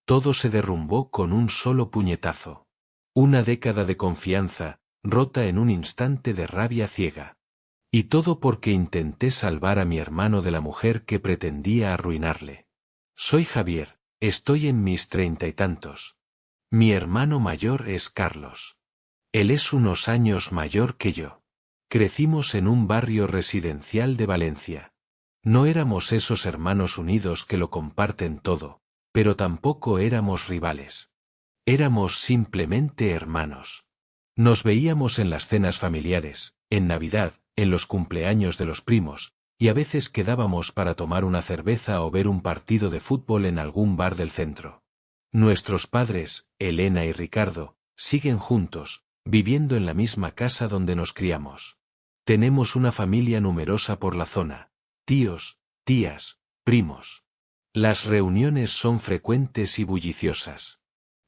Todo se derrumbó con un solo puñetazo. Una década de confianza, rota en un instante de rabia ciega. Y todo porque intenté salvar a mi hermano de la mujer que pretendía arruinarle. Soy Javier, estoy en mis 30 y tantos. Mi hermano mayor es Carlos. Él es unos años mayor que yo. Crecimos en un barrio residencial de Valencia. No éramos esos hermanos unidos que lo comparten todo, pero tampoco éramos rivales. Éramos simplemente hermanos. Nos veíamos en las cenas familiares, en Navidad, en los cumpleaños de los primos, y a veces quedábamos para tomar una cerveza o ver un partido de fútbol en algún bar del centro. Nuestros padres, Elena y Ricardo, siguen juntos, viviendo en la misma casa donde nos criamos. Tenemos una familia numerosa por la zona, tíos, tías, primos. Las reuniones son frecuentes y bulliciosas.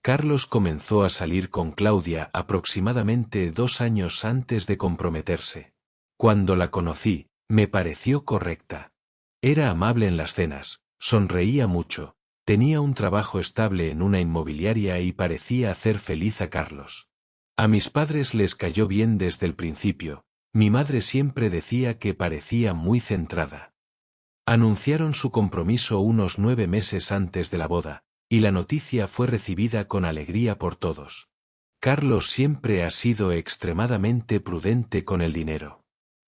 Carlos comenzó a salir con Claudia aproximadamente 2 años antes de comprometerse. Cuando la conocí, me pareció correcta. Era amable en las cenas, sonreía mucho, tenía un trabajo estable en una inmobiliaria y parecía hacer feliz a Carlos. A mis padres les cayó bien desde el principio, mi madre siempre decía que parecía muy centrada. Anunciaron su compromiso unos 9 meses antes de la boda, y la noticia fue recibida con alegría por todos. Carlos siempre ha sido extremadamente prudente con el dinero.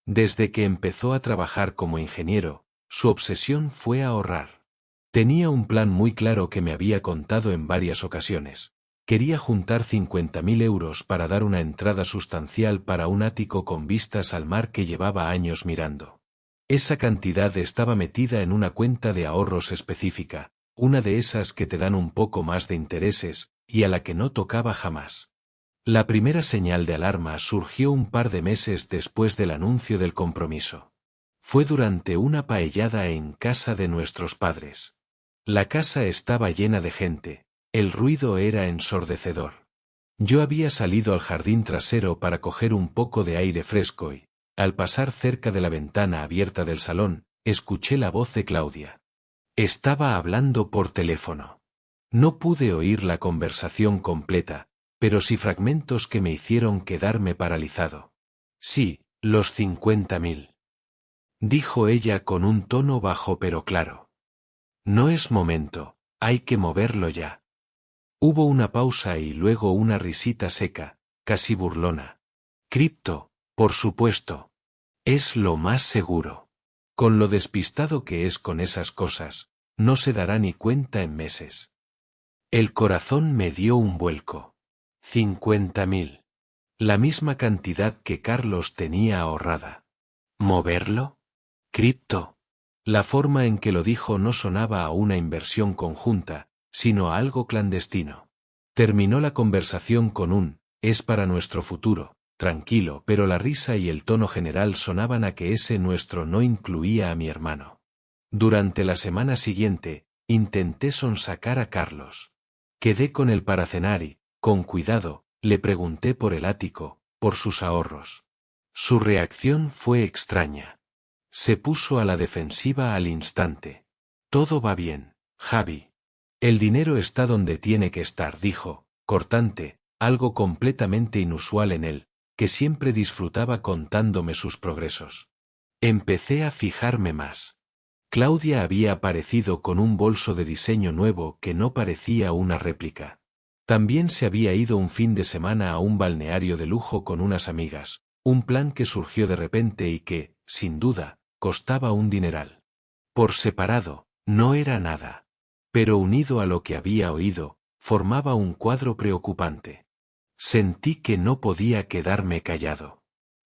Desde que empezó a trabajar como ingeniero, su obsesión fue ahorrar. Tenía un plan muy claro que me había contado en varias ocasiones. Quería juntar 50.000 euros para dar una entrada sustancial para un ático con vistas al mar que llevaba años mirando. Esa cantidad estaba metida en una cuenta de ahorros específica, una de esas que te dan un poco más de intereses, y a la que no tocaba jamás. La primera señal de alarma surgió un par de meses después del anuncio del compromiso. Fue durante una paellada en casa de nuestros padres. La casa estaba llena de gente, el ruido era ensordecedor. Yo había salido al jardín trasero para coger un poco de aire fresco y, al pasar cerca de la ventana abierta del salón, escuché la voz de Claudia. Estaba hablando por teléfono. No pude oír la conversación completa, pero sí fragmentos que me hicieron quedarme paralizado. Sí, los 50.000. Dijo ella con un tono bajo pero claro. No es momento, hay que moverlo ya. Hubo una pausa y luego una risita seca, casi burlona. Cripto, por supuesto. Es lo más seguro. Con lo despistado que es con esas cosas, no se dará ni cuenta en meses. El corazón me dio un vuelco. 50.000. La misma cantidad que Carlos tenía ahorrada. ¿Moverlo? Cripto. La forma en que lo dijo no sonaba a una inversión conjunta, sino a algo clandestino. Terminó la conversación con un, es para nuestro futuro, tranquilo, pero la risa y el tono general sonaban a que ese nuestro no incluía a mi hermano. Durante la semana siguiente, intenté sonsacar a Carlos. Quedé con él para cenar y, con cuidado, le pregunté por el ático, por sus ahorros. Su reacción fue extraña. Se puso a la defensiva al instante. Todo va bien, Javi. El dinero está donde tiene que estar, dijo, cortante, algo completamente inusual en él, que siempre disfrutaba contándome sus progresos. Empecé a fijarme más. Claudia había aparecido con un bolso de diseño nuevo que no parecía una réplica. También se había ido un fin de semana a un balneario de lujo con unas amigas, un plan que surgió de repente y que, sin duda, costaba un dineral. Por separado, no era nada. Pero unido a lo que había oído, formaba un cuadro preocupante. Sentí que no podía quedarme callado.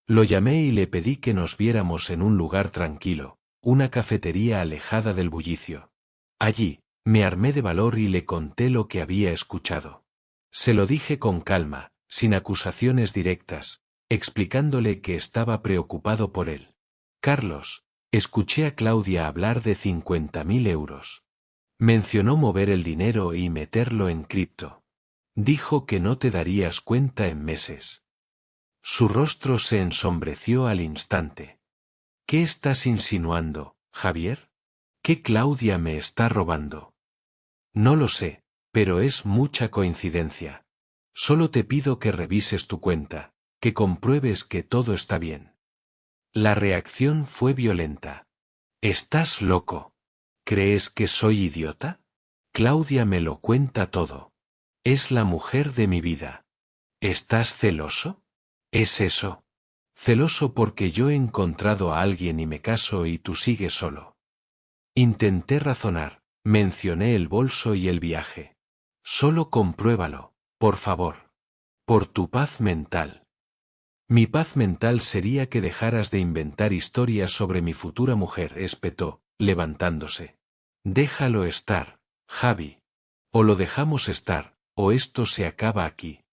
Lo llamé y le pedí que nos viéramos en un lugar tranquilo, una cafetería alejada del bullicio. Allí, me armé de valor y le conté lo que había escuchado. Se lo dije con calma, sin acusaciones directas, explicándole que estaba preocupado por él. Carlos, escuché a Claudia hablar de 50.000 euros. Mencionó mover el dinero y meterlo en cripto. Dijo que no te darías cuenta en meses. Su rostro se ensombreció al instante. ¿Qué estás insinuando, Javier? ¿Qué Claudia me está robando? No lo sé, pero es mucha coincidencia. Solo te pido que revises tu cuenta, que compruebes que todo está bien. La reacción fue violenta. ¿Estás loco? ¿Crees que soy idiota? Claudia me lo cuenta todo. Es la mujer de mi vida. ¿Estás celoso? ¿Es eso? Celoso porque yo he encontrado a alguien y me caso y tú sigues solo. Intenté razonar, mencioné el bolso y el viaje. Solo compruébalo, por favor. Por tu paz mental. Mi paz mental sería que dejaras de inventar historias sobre mi futura mujer, espetó, levantándose. Déjalo estar, Javi. O lo dejamos estar, o esto se acaba aquí.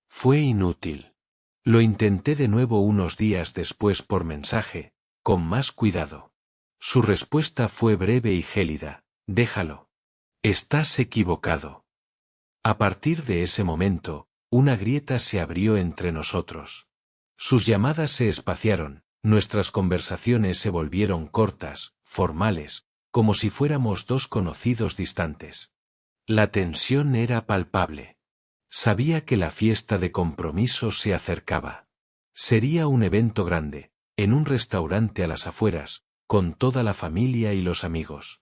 Fue inútil. Lo intenté de nuevo unos días después por mensaje, con más cuidado. Su respuesta fue breve y gélida: déjalo. Estás equivocado. A partir de ese momento, una grieta se abrió entre nosotros. Sus llamadas se espaciaron, nuestras conversaciones se volvieron cortas, formales, como si fuéramos dos conocidos distantes. La tensión era palpable. Sabía que la fiesta de compromiso se acercaba. Sería un evento grande, en un restaurante a las afueras, con toda la familia y los amigos.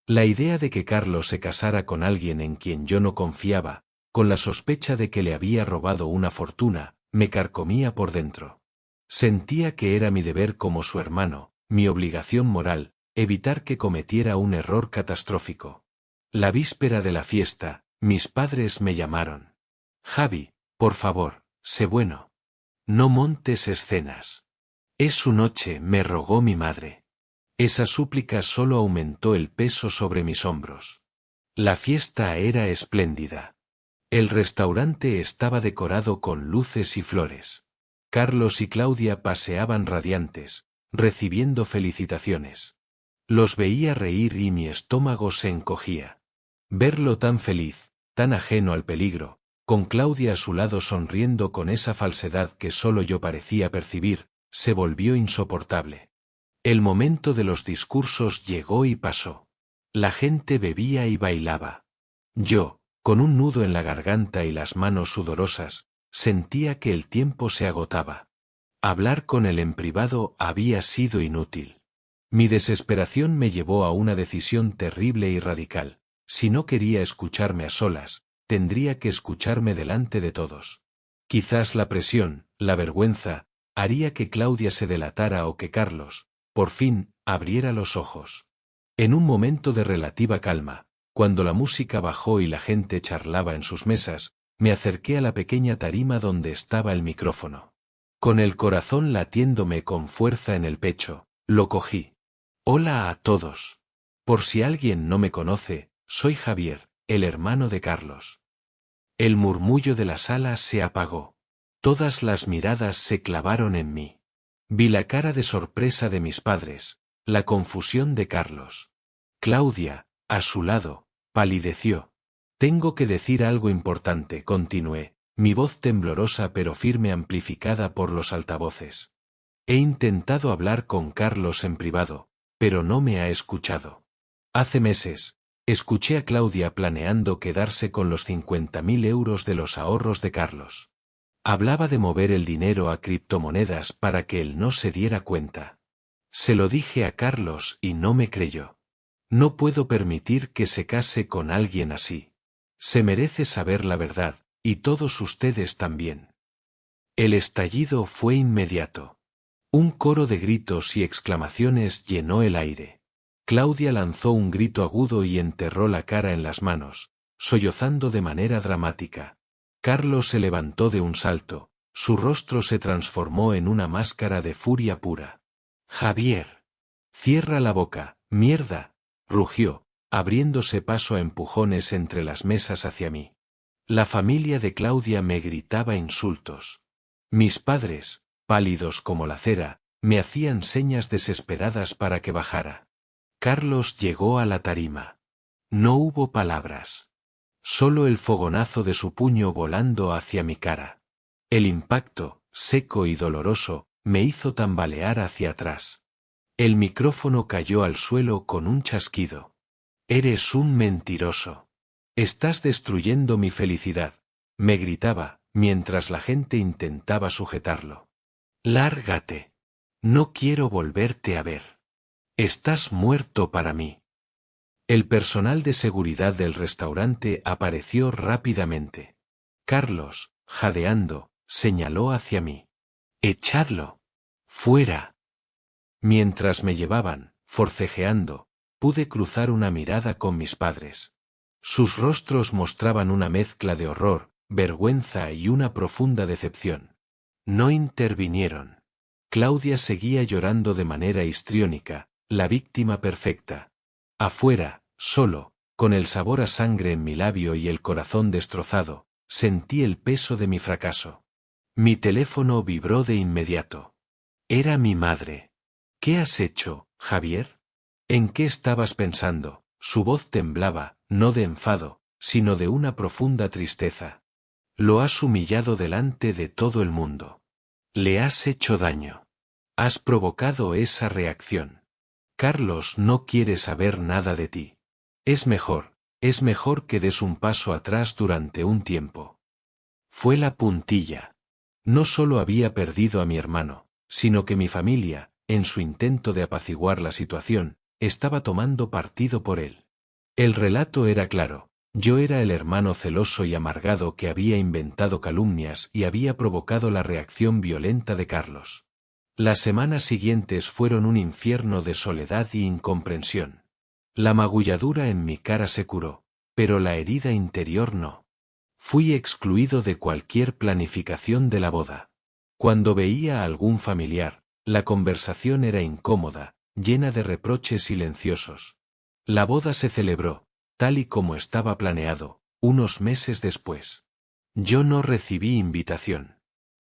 La idea de que Carlos se casara con alguien en quien yo no confiaba, con la sospecha de que le había robado una fortuna, me carcomía por dentro. Sentía que era mi deber como su hermano, mi obligación moral, evitar que cometiera un error catastrófico. La víspera de la fiesta, mis padres me llamaron. Javi, por favor, sé bueno. No montes escenas. Es su noche, me rogó mi madre. Esa súplica solo aumentó el peso sobre mis hombros. La fiesta era espléndida. El restaurante estaba decorado con luces y flores. Carlos y Claudia paseaban radiantes, recibiendo felicitaciones. Los veía reír y mi estómago se encogía. Verlo tan feliz, tan ajeno al peligro, con Claudia a su lado sonriendo con esa falsedad que solo yo parecía percibir, se volvió insoportable. El momento de los discursos llegó y pasó. La gente bebía y bailaba. Yo, con un nudo en la garganta y las manos sudorosas, sentía que el tiempo se agotaba. Hablar con él en privado había sido inútil. Mi desesperación me llevó a una decisión terrible y radical. Si no quería escucharme a solas, tendría que escucharme delante de todos. Quizás la presión, la vergüenza, haría que Claudia se delatara o que Carlos, por fin, abriera los ojos. En un momento de relativa calma, cuando la música bajó y la gente charlaba en sus mesas, me acerqué a la pequeña tarima donde estaba el micrófono. Con el corazón latiéndome con fuerza en el pecho, lo cogí. Hola a todos. Por si alguien no me conoce, soy Javier, el hermano de Carlos. El murmullo de la sala se apagó. Todas las miradas se clavaron en mí. Vi la cara de sorpresa de mis padres, la confusión de Carlos. Claudia, a su lado, palideció. Tengo que decir algo importante, continué, mi voz temblorosa pero firme amplificada por los altavoces. He intentado hablar con Carlos en privado, pero no me ha escuchado. Hace meses, escuché a Claudia planeando quedarse con los 50.000 euros de los ahorros de Carlos. Hablaba de mover el dinero a criptomonedas para que él no se diera cuenta. Se lo dije a Carlos y no me creyó. No puedo permitir que se case con alguien así. Se merece saber la verdad, y todos ustedes también. El estallido fue inmediato. Un coro de gritos y exclamaciones llenó el aire. Claudia lanzó un grito agudo y enterró la cara en las manos, sollozando de manera dramática. Carlos se levantó de un salto, su rostro se transformó en una máscara de furia pura. Javier. Cierra la boca, mierda, rugió, abriéndose paso a empujones entre las mesas hacia mí. La familia de Claudia me gritaba insultos. Mis padres, pálidos como la cera, me hacían señas desesperadas para que bajara. Carlos llegó a la tarima. No hubo palabras. Solo el fogonazo de su puño volando hacia mi cara. El impacto, seco y doloroso, me hizo tambalear hacia atrás. El micrófono cayó al suelo con un chasquido. Eres un mentiroso. Estás destruyendo mi felicidad, me gritaba, mientras la gente intentaba sujetarlo. Lárgate. No quiero volverte a ver. Estás muerto para mí. El personal de seguridad del restaurante apareció rápidamente. Carlos, jadeando, señaló hacia mí. ¡Echadlo! ¡Fuera! Mientras me llevaban, forcejeando, pude cruzar una mirada con mis padres. Sus rostros mostraban una mezcla de horror, vergüenza y una profunda decepción. No intervinieron. Claudia seguía llorando de manera histriónica, la víctima perfecta. Afuera, solo, con el sabor a sangre en mi labio y el corazón destrozado, sentí el peso de mi fracaso. Mi teléfono vibró de inmediato. Era mi madre. ¿Qué has hecho, Javier? ¿En qué estabas pensando? Su voz temblaba, no de enfado, sino de una profunda tristeza. Lo has humillado delante de todo el mundo. Le has hecho daño. Has provocado esa reacción. Carlos no quiere saber nada de ti. Es mejor que des un paso atrás durante un tiempo. Fue la puntilla. No solo había perdido a mi hermano, sino que mi familia, en su intento de apaciguar la situación, estaba tomando partido por él. El relato era claro. Yo era el hermano celoso y amargado que había inventado calumnias y había provocado la reacción violenta de Carlos. Las semanas siguientes fueron un infierno de soledad y incomprensión. La magulladura en mi cara se curó, pero la herida interior no. Fui excluido de cualquier planificación de la boda. Cuando veía a algún familiar, la conversación era incómoda, llena de reproches silenciosos. La boda se celebró, tal y como estaba planeado, unos meses después. Yo no recibí invitación.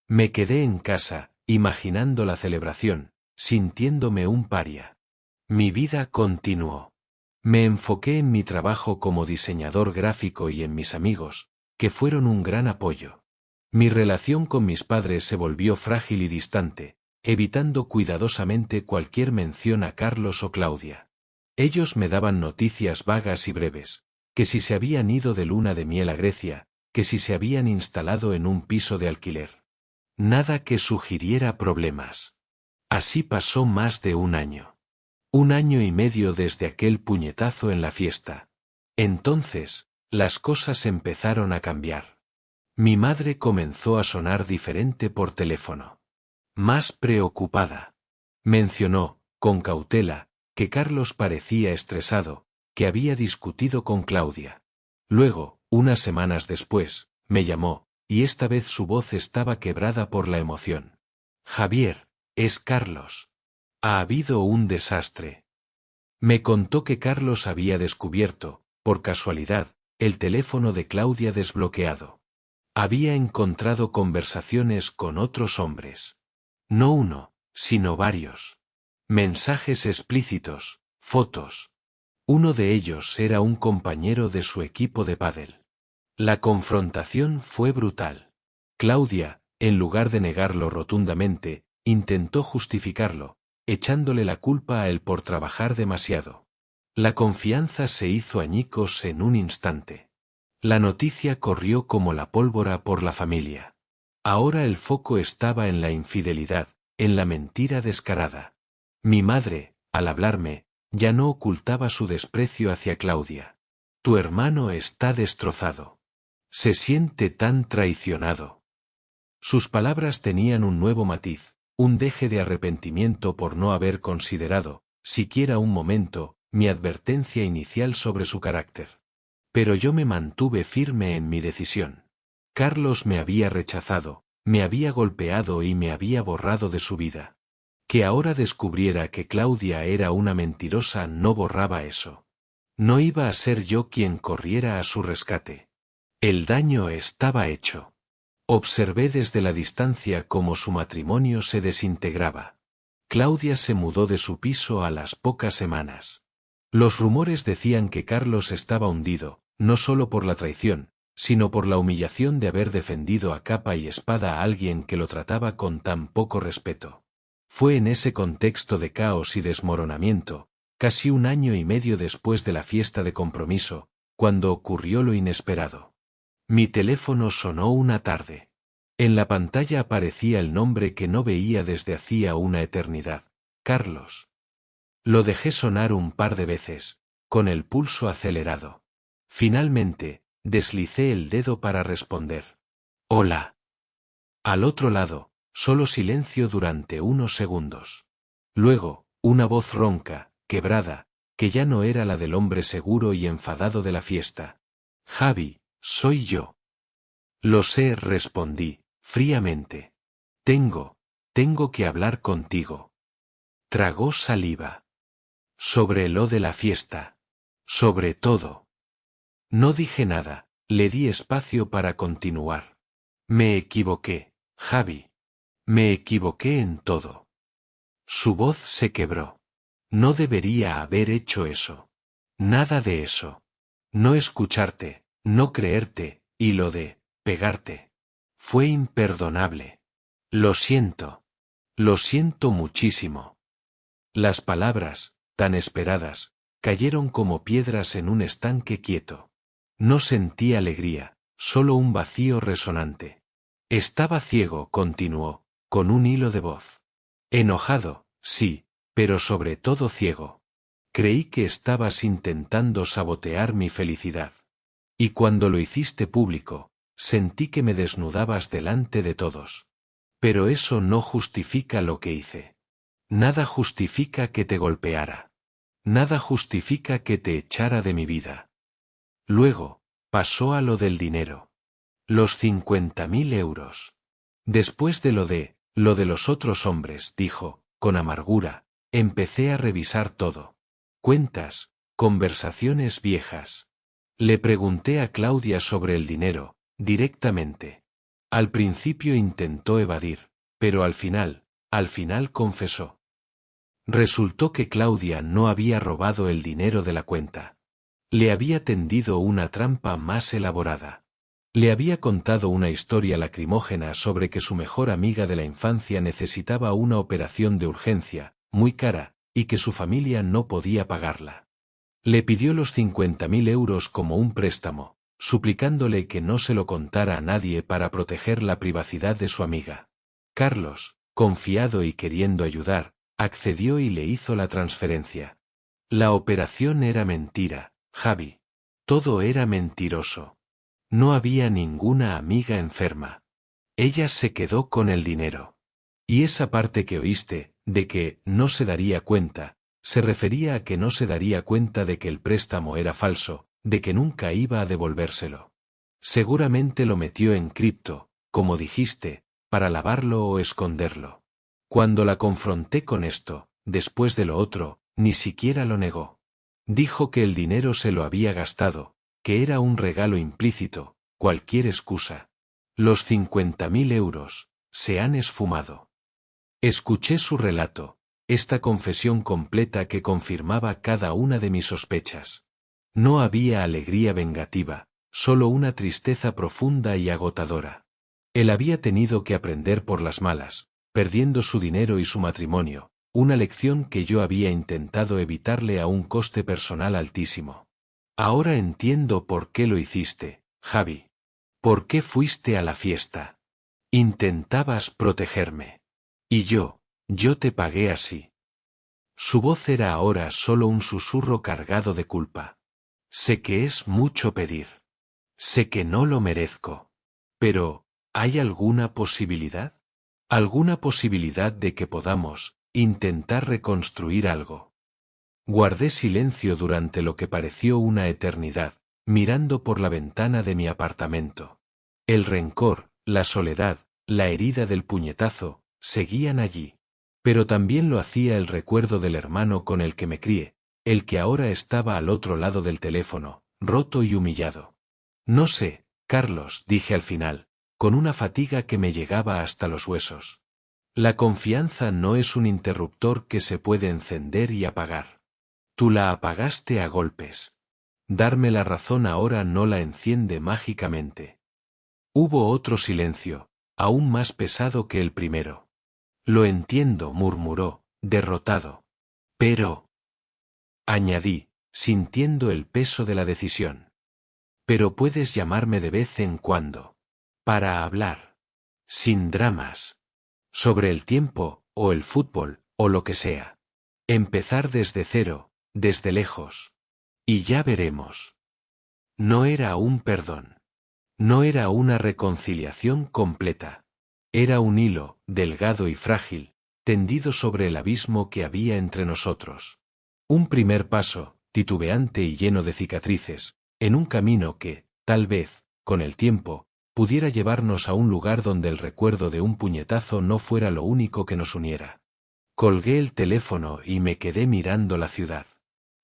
Me quedé en casa, imaginando la celebración, sintiéndome un paria. Mi vida continuó. Me enfoqué en mi trabajo como diseñador gráfico y en mis amigos, que fueron un gran apoyo. Mi relación con mis padres se volvió frágil y distante, evitando cuidadosamente cualquier mención a Carlos o Claudia. Ellos me daban noticias vagas y breves, que si se habían ido de luna de miel a Grecia, que si se habían instalado en un piso de alquiler. Nada que sugiriera problemas. Así pasó más de un año. 1 año y medio desde aquel puñetazo en la fiesta. Entonces, las cosas empezaron a cambiar. Mi madre comenzó a sonar diferente por teléfono. Más preocupada. Mencionó, con cautela, que Carlos parecía estresado, que había discutido con Claudia. Luego, unas semanas después, me llamó, y esta vez su voz estaba quebrada por la emoción. Javier, es Carlos. Ha habido un desastre. Me contó que Carlos había descubierto, por casualidad, el teléfono de Claudia desbloqueado. Había encontrado conversaciones con otros hombres. No uno, sino varios. Mensajes explícitos, fotos. Uno de ellos era un compañero de su equipo de pádel. La confrontación fue brutal. Claudia, en lugar de negarlo rotundamente, intentó justificarlo, echándole la culpa a él por trabajar demasiado. La confianza se hizo añicos en un instante. La noticia corrió como la pólvora por la familia. Ahora el foco estaba en la infidelidad, en la mentira descarada. Mi madre, al hablarme, ya no ocultaba su desprecio hacia Claudia. Tu hermano está destrozado. Se siente tan traicionado. Sus palabras tenían un nuevo matiz, un deje de arrepentimiento por no haber considerado, siquiera un momento, mi advertencia inicial sobre su carácter. Pero yo me mantuve firme en mi decisión. Carlos me había rechazado, me había golpeado y me había borrado de su vida. Que ahora descubriera que Claudia era una mentirosa no borraba eso. No iba a ser yo quien corriera a su rescate. El daño estaba hecho. Observé desde la distancia cómo su matrimonio se desintegraba. Claudia se mudó de su piso a las pocas semanas. Los rumores decían que Carlos estaba hundido, no solo por la traición, sino por la humillación de haber defendido a capa y espada a alguien que lo trataba con tan poco respeto. Fue en ese contexto de caos y desmoronamiento, casi 1 año y medio después de la fiesta de compromiso, cuando ocurrió lo inesperado. Mi teléfono sonó una tarde. En la pantalla aparecía el nombre que no veía desde hacía una eternidad: Carlos. Lo dejé sonar un par de veces, con el pulso acelerado. Finalmente, deslicé el dedo para responder. Hola. Al otro lado, solo silencio durante unos segundos. Luego, una voz ronca, quebrada, que ya no era la del hombre seguro y enfadado de la fiesta. Javi, soy yo. Lo sé, respondí, fríamente. Tengo que hablar contigo. Tragó saliva. Sobre lo de la fiesta. Sobre todo. No dije nada, le di espacio para continuar. Me equivoqué, Javi. Me equivoqué en todo. Su voz se quebró. No debería haber hecho eso. Nada de eso. No escucharte, no creerte, y lo de pegarte. Fue imperdonable. Lo siento. Lo siento muchísimo. Las palabras, tan esperadas, cayeron como piedras en un estanque quieto. No sentí alegría, solo un vacío resonante. Estaba ciego, continuó, con un hilo de voz. Enojado, sí, pero sobre todo ciego. Creí que estabas intentando sabotear mi felicidad. Y cuando lo hiciste público, sentí que me desnudabas delante de todos. Pero eso no justifica lo que hice. Nada justifica que te golpeara. Nada justifica que te echara de mi vida. Luego, pasó a lo del dinero. Los 50.000 euros. Después de lo de los otros hombres, dijo, con amargura, empecé a revisar todo. Cuentas, conversaciones viejas. Le pregunté a Claudia sobre el dinero, directamente. Al principio intentó evadir, pero al final confesó. Resultó que Claudia no había robado el dinero de la cuenta. Le había tendido una trampa más elaborada. Le había contado una historia lacrimógena sobre que su mejor amiga de la infancia necesitaba una operación de urgencia, muy cara, y que su familia no podía pagarla. Le pidió los 50.000 euros como un préstamo, suplicándole que no se lo contara a nadie para proteger la privacidad de su amiga. Carlos, confiado y queriendo ayudar, accedió y le hizo la transferencia. La operación era mentira, Javi. Todo era mentiroso. No había ninguna amiga enferma. Ella se quedó con el dinero. Y esa parte que oíste, de que no se daría cuenta, se refería a que no se daría cuenta de que el préstamo era falso, de que nunca iba a devolvérselo. Seguramente lo metió en cripto, como dijiste, para lavarlo o esconderlo. Cuando la confronté con esto, después de lo otro, ni siquiera lo negó. Dijo que el dinero se lo había gastado, que era un regalo implícito, cualquier excusa. Los 50.000 euros se han esfumado. Escuché su relato, esta confesión completa que confirmaba cada una de mis sospechas. No había alegría vengativa, solo una tristeza profunda y agotadora. Él había tenido que aprender por las malas, perdiendo su dinero y su matrimonio, una lección que yo había intentado evitarle a un coste personal altísimo. Ahora entiendo por qué lo hiciste, Javi. ¿Por qué fuiste a la fiesta? Intentabas protegerme. Y yo te pagué así. Su voz era ahora solo un susurro cargado de culpa. Sé que es mucho pedir. Sé que no lo merezco. Pero, ¿hay alguna posibilidad? ¿Alguna posibilidad de que podamos intentar reconstruir algo? Guardé silencio durante lo que pareció una eternidad, mirando por la ventana de mi apartamento. El rencor, la soledad, la herida del puñetazo, seguían allí. Pero también lo hacía el recuerdo del hermano con el que me crié, el que ahora estaba al otro lado del teléfono, roto y humillado. No sé, Carlos, dije al final, con una fatiga que me llegaba hasta los huesos. La confianza no es un interruptor que se puede encender y apagar. Tú la apagaste a golpes. Darme la razón ahora no la enciende mágicamente. Hubo otro silencio, aún más pesado que el primero. Lo entiendo, murmuró, derrotado. Pero, añadí, sintiendo el peso de la decisión. Pero puedes llamarme de vez en cuando. Para hablar. Sin dramas. Sobre el tiempo, o el fútbol, o lo que sea. Empezar desde cero, desde lejos. Y ya veremos. No era un perdón. No era una reconciliación completa. Era un hilo, delgado y frágil, tendido sobre el abismo que había entre nosotros. Un primer paso, titubeante y lleno de cicatrices, en un camino que, tal vez, con el tiempo, pudiera llevarnos a un lugar donde el recuerdo de un puñetazo no fuera lo único que nos uniera. Colgué el teléfono y me quedé mirando la ciudad.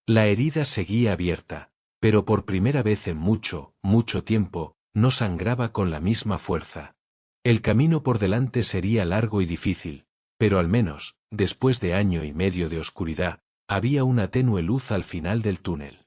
La herida seguía abierta, pero por primera vez en mucho, mucho tiempo, no sangraba con la misma fuerza. El camino por delante sería largo y difícil, pero al menos, después de año y medio de oscuridad, había una tenue luz al final del túnel.